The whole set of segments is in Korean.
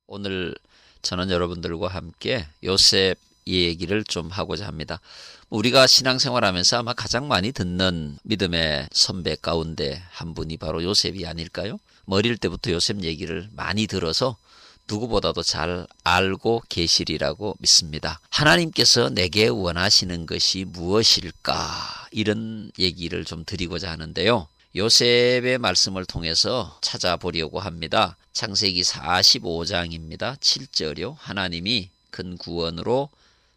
오늘 저는 여러분들과 함께 요셉 얘기를 좀 하고자 합니다. 우리가 신앙생활하면서 아마 가장 많이 듣는 믿음의 선배 가운데 한 분이 바로 요셉이 아닐까요? 어릴 때부터 요셉 얘기를 많이 들어서 누구보다도 잘 알고 계시리라고 믿습니다. 하나님께서 내게 원하시는 것이 무엇일까? 이런 얘기를 좀 드리고자 하는데요. 요셉의 말씀을 통해서 찾아보려고 합니다. 창세기 45장입니다. 7절이요. 하나님이 큰 구원으로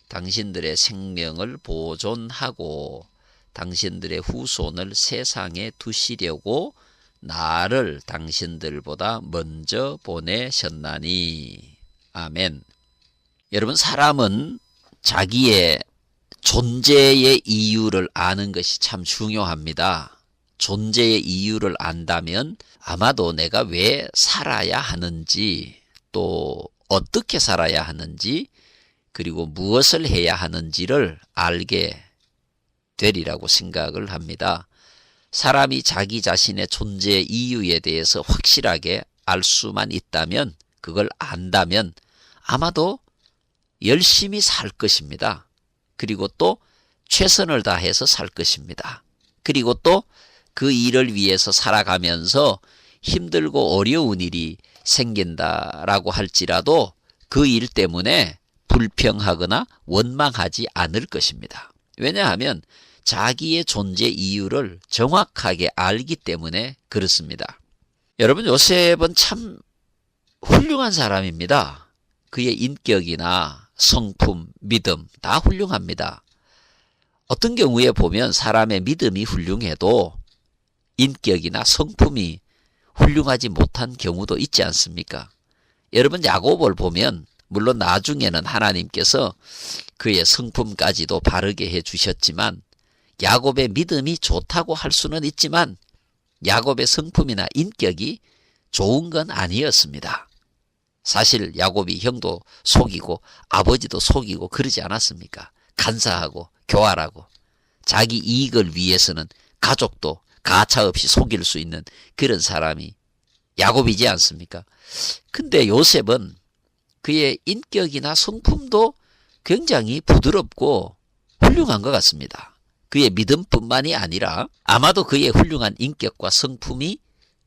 당신들의 생명을 보존하고 당신들의 후손을 세상에 두시려고 나를 당신들보다 먼저 보내셨나니. 아멘. 여러분, 사람은 자기의 존재의 이유를 아는 것이 참 중요합니다. 존재의 이유를 안다면 아마도 내가 왜 살아야 하는지, 또 어떻게 살아야 하는지, 그리고 무엇을 해야 하는지를 알게 되리라고 생각을 합니다. 사람이 자기 자신의 존재 이유에 대해서 확실하게 알 수만 있다면, 그걸 안다면 아마도 열심히 살 것입니다. 그리고 또 최선을 다해서 살 것입니다. 그리고 또 그 일을 위해서 살아가면서 힘들고 어려운 일이 생긴다라고 할지라도 그 일 때문에 불평하거나 원망하지 않을 것입니다. 왜냐하면 자기의 존재 이유를 정확하게 알기 때문에 그렇습니다. 여러분, 요셉은 참 훌륭한 사람입니다. 그의 인격이나 성품, 믿음 다 훌륭합니다. 어떤 경우에 보면 사람의 믿음이 훌륭해도 인격이나 성품이 훌륭하지 못한 경우도 있지 않습니까? 여러분, 야곱을 보면 물론 나중에는 하나님께서 그의 성품까지도 바르게 해주셨지만 야곱의 믿음이 좋다고 할 수는 있지만 야곱의 성품이나 인격이 좋은 건 아니었습니다. 사실 야곱이 형도 속이고 아버지도 속이고 그러지 않았습니까? 간사하고 교활하고 자기 이익을 위해서는 가족도 가차없이 속일 수 있는 그런 사람이 야곱이지 않습니까? 근데 요셉은 그의 인격이나 성품도 굉장히 부드럽고 훌륭한 것 같습니다. 그의 믿음뿐만이 아니라 아마도 그의 훌륭한 인격과 성품이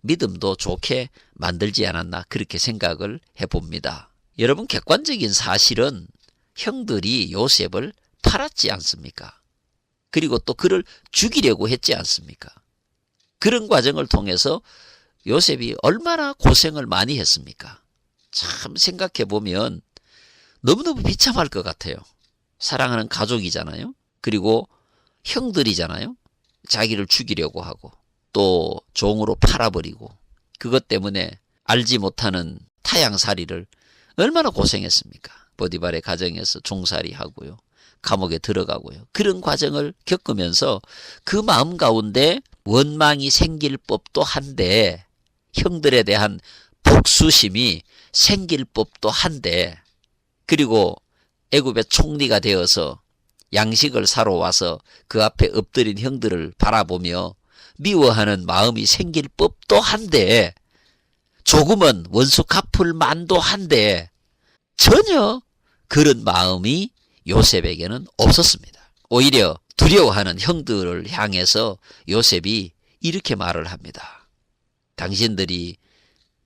믿음도 좋게 만들지 않았나 그렇게 생각을 해봅니다. 여러분, 객관적인 사실은 형들이 요셉을 팔았지 않습니까? 그리고 또 그를 죽이려고 했지 않습니까? 그런 과정을 통해서 요셉이 얼마나 고생을 많이 했습니까? 참 생각해보면 너무너무 비참할 것 같아요. 사랑하는 가족이잖아요. 그리고 형들이잖아요. 자기를 죽이려고 하고 또 종으로 팔아버리고 그것 때문에 알지 못하는 타양살이를 얼마나 고생했습니까? 보디발의 가정에서 종살이 하고요. 감옥에 들어가고요. 그런 과정을 겪으면서 그 마음 가운데 원망이 생길 법도 한데 형들에 대한 복수심이 생길 법도 한데 그리고 애굽의 총리가 되어서 양식을 사러 와서 그 앞에 엎드린 형들을 바라보며 미워하는 마음이 생길 법도 한데 조금은 원수 갚을 만도 한데 전혀 그런 마음이 요셉에게는 없었습니다. 오히려 두려워하는 형들을 향해서 요셉이 이렇게 말을 합니다. 당신들이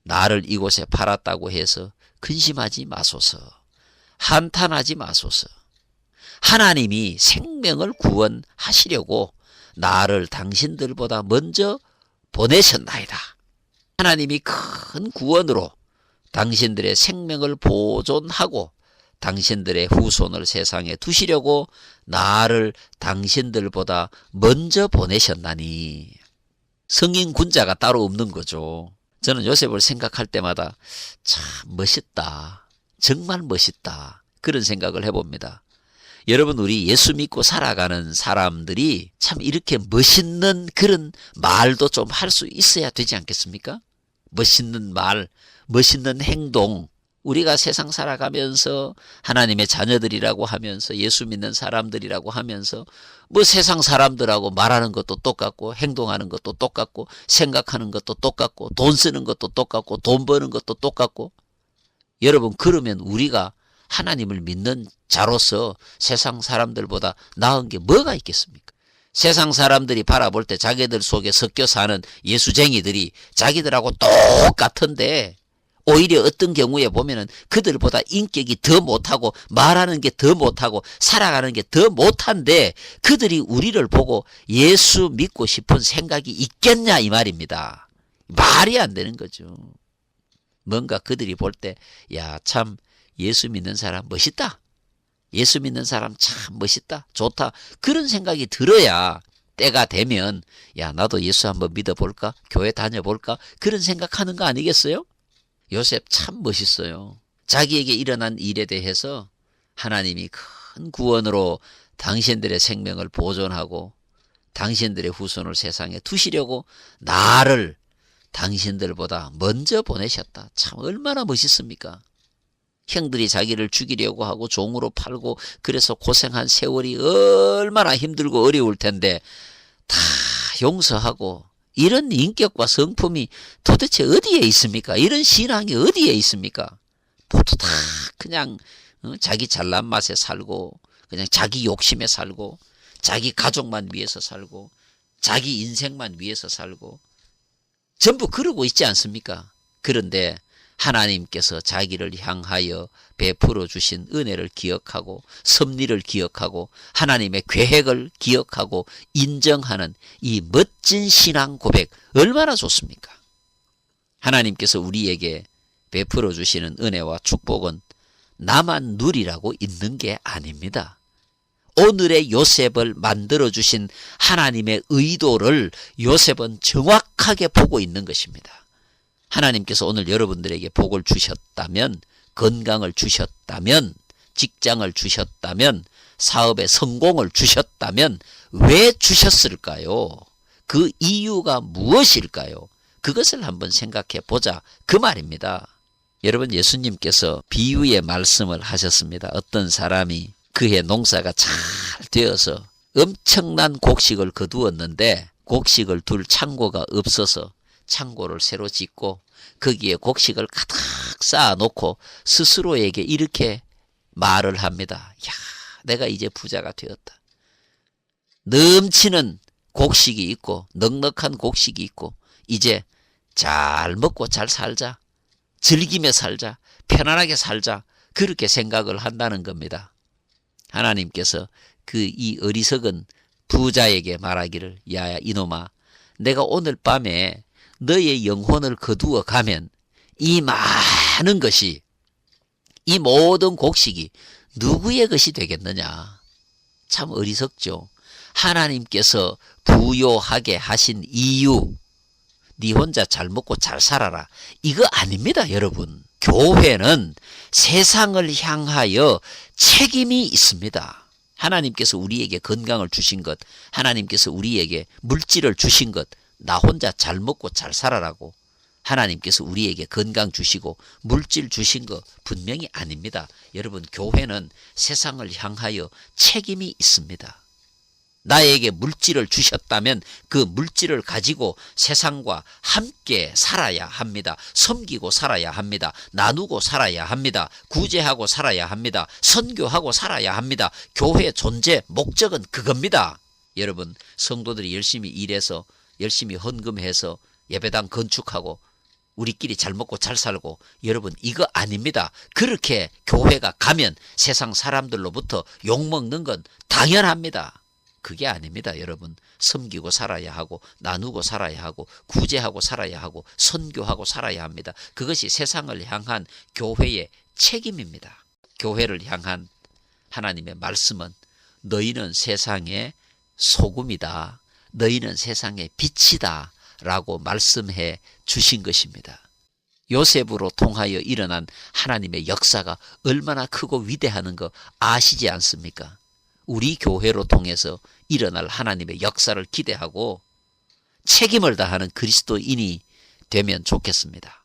나를 이곳에 팔았다고 해서 근심하지 마소서. 한탄하지 마소서. 하나님이 생명을 구원하시려고 나를 당신들보다 먼저 보내셨나이다. 하나님이 큰 구원으로 당신들의 생명을 보존하고 당신들의 후손을 세상에 두시려고 나를 당신들보다 먼저 보내셨나니. 성인 군자가 따로 없는 거죠. 저는 요셉을 생각할 때마다 참 멋있다. 정말 멋있다. 그런 생각을 해봅니다. 여러분, 우리 예수 믿고 살아가는 사람들이 참 이렇게 멋있는 그런 말도 좀 할 수 있어야 되지 않겠습니까? 멋있는 말, 멋있는 행동. 우리가 세상 살아가면서 하나님의 자녀들이라고 하면서 예수 믿는 사람들이라고 하면서 뭐 세상 사람들하고 말하는 것도 똑같고 행동하는 것도 똑같고 생각하는 것도 똑같고 돈 쓰는 것도 똑같고 돈 버는 것도 똑같고 여러분, 그러면 우리가 하나님을 믿는 자로서 세상 사람들보다 나은 게 뭐가 있겠습니까? 세상 사람들이 바라볼 때 자기들 속에 섞여 사는 예수쟁이들이 자기들하고 똑같은데 오히려 어떤 경우에 보면은 그들보다 인격이 더 못하고 말하는 게 더 못하고 살아가는 게 더 못한데 그들이 우리를 보고 예수 믿고 싶은 생각이 있겠냐 이 말입니다. 말이 안 되는 거죠. 뭔가 그들이 볼 때 야, 참 예수 믿는 사람 멋있다. 예수 믿는 사람 참 멋있다. 좋다. 그런 생각이 들어야 때가 되면 야, 나도 예수 한번 믿어볼까? 교회 다녀볼까? 그런 생각하는 거 아니겠어요? 요셉 참 멋있어요. 자기에게 일어난 일에 대해서 하나님이 큰 구원으로 당신들의 생명을 보존하고 당신들의 후손을 세상에 두시려고 나를 당신들보다 먼저 보내셨다. 참 얼마나 멋있습니까? 형들이 자기를 죽이려고 하고 종으로 팔고 그래서 고생한 세월이 얼마나 힘들고 어려울 텐데 다 용서하고 이런 인격과 성품이 도대체 어디에 있습니까? 이런 신앙이 어디에 있습니까? 모두 다 그냥 자기 잘난 맛에 살고 그냥 자기 욕심에 살고 자기 가족만 위해서 살고 자기 인생만 위해서 살고 전부 그러고 있지 않습니까? 그런데 하나님께서 자기를 향하여 베풀어 주신 은혜를 기억하고 섭리를 기억하고 하나님의 계획을 기억하고 인정하는 이 멋진 신앙 고백 얼마나 좋습니까? 하나님께서 우리에게 베풀어 주시는 은혜와 축복은 나만 누리라고 있는 게 아닙니다. 오늘의 요셉을 만들어 주신 하나님의 의도를 요셉은 정확하게 보고 있는 것입니다. 하나님께서 오늘 여러분들에게 복을 주셨다면, 건강을 주셨다면, 직장을 주셨다면, 사업의 성공을 주셨다면 왜 주셨을까요? 그 이유가 무엇일까요? 그것을 한번 생각해 보자 그 말입니다. 여러분, 예수님께서 비유의 말씀을 하셨습니다. 어떤 사람이 그의 농사가 잘 되어서 엄청난 곡식을 거두었는데 곡식을 둘 창고가 없어서 창고를 새로 짓고 거기에 곡식을 가득 쌓아놓고 스스로에게 이렇게 말을 합니다. 야, 내가 이제 부자가 되었다. 넘치는 곡식이 있고 넉넉한 곡식이 있고 이제 잘 먹고 잘 살자. 즐기며 살자. 편안하게 살자. 그렇게 생각을 한다는 겁니다. 하나님께서 이 어리석은 부자에게 말하기를 야, 이놈아, 내가 오늘 밤에 너의 영혼을 거두어 가면 이 많은 것이, 이 모든 곡식이 누구의 것이 되겠느냐. 참 어리석죠. 하나님께서 부요하게 하신 이유, 네 혼자 잘 먹고 잘 살아라, 이거 아닙니다. 여러분, 교회는 세상을 향하여 책임이 있습니다. 하나님께서 우리에게 건강을 주신 것, 하나님께서 우리에게 물질을 주신 것, 나 혼자 잘 먹고 잘 살아라고 하나님께서 우리에게 건강 주시고 물질 주신 거 분명히 아닙니다. 여러분, 교회는 세상을 향하여 책임이 있습니다. 나에게 물질을 주셨다면 그 물질을 가지고 세상과 함께 살아야 합니다. 섬기고 살아야 합니다. 나누고 살아야 합니다. 구제하고 살아야 합니다. 선교하고 살아야 합니다. 교회의 존재 목적은 그겁니다. 여러분, 성도들이 열심히 일해서 열심히 헌금해서 예배당 건축하고 우리끼리 잘 먹고 잘 살고, 여러분, 이거 아닙니다. 그렇게 교회가 가면 세상 사람들로부터 욕먹는 건 당연합니다. 그게 아닙니다. 여러분, 섬기고 살아야 하고 나누고 살아야 하고 구제하고 살아야 하고 선교하고 살아야 합니다. 그것이 세상을 향한 교회의 책임입니다. 교회를 향한 하나님의 말씀은 너희는 세상의 소금이다. 너희는 세상의 빛이다. 라고 말씀해 주신 것입니다. 요셉으로 통하여 일어난 하나님의 역사가 얼마나 크고 위대한 거 아시지 않습니까? 우리 교회로 통해서 일어날 하나님의 역사를 기대하고 책임을 다하는 그리스도인이 되면 좋겠습니다.